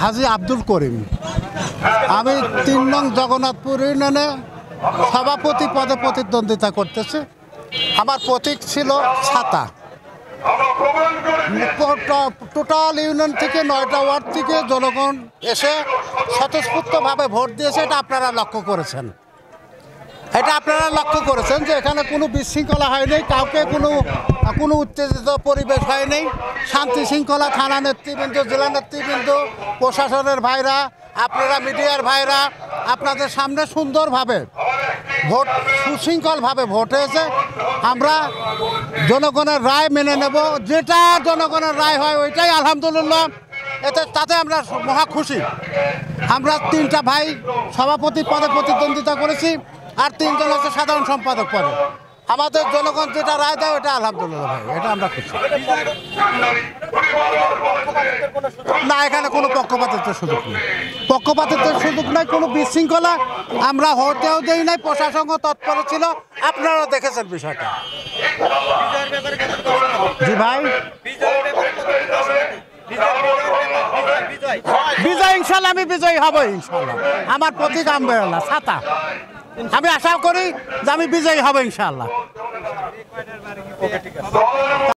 হাজী আব্দুল করিম। আমি ৩ নং জগন্নাথপুর ইউনিয়নে সভাপতি পদে প্রতিদ্বন্দ্বিতা করতেছি। আমার প্রতীক ছিল ছাতা। টোটাল ইউনিয়ন থেকে 9টা ওয়ার্ড থেকে জনগণ এসে স্বতঃস্ফূর্তভাবে ভোট দিয়েছে। এটা আপনারা লক্ষ্য করেছেন। যে এখানে কোনো বিশৃঙ্খলা হয়নি, কাউকে কোনো উত্তেজিত পরিবেশ হয়নি। শান্তি শৃঙ্খলা, থানা নেতৃবৃন্দ, জেলা নেতৃবৃন্দ, প্রশাসনের ভাইরা, আপনারা মিডিয়ার ভাইরা, আপনাদের সামনে সুন্দরভাবে ভোট, সুশৃঙ্খলভাবে ভোট হয়েছে। আমরা জনগণের রায় মেনে নেব। যেটা জনগণের রায় হয় ওইটাই আলহামদুলিল্লাহ, তাতে আমরা মহা খুশি। আমরা 3টা ভাই সভাপতি পদে প্রতিদ্বন্দ্বিতা করেছি, আর 3 জন হচ্ছে সাধারণ সম্পাদক পদে। আমাদের জনগণ যেটা রায় দেয় ওটা আলহামদুলিল্লাহ ভাই, এটা আমরা খুশি। না, এখানে কোনো পক্ষপাতিত্বের সুযোগ নেই, কোনো বিশৃঙ্খলা আমরা হতেও দেই নাই। প্রশাসনও তৎপর ছিল, আপনারা দেখেছেন বিষয়টা। জি ভাই, বিজয় ইনশাল্লাহ, আমি বিজয়ী হব ইনশাল্লাহ। আমার প্রতীক আমব্রেলা, ছাতা। আমি আশা করি যে আমি বিজয়ী হব ইনশাল্লাহ।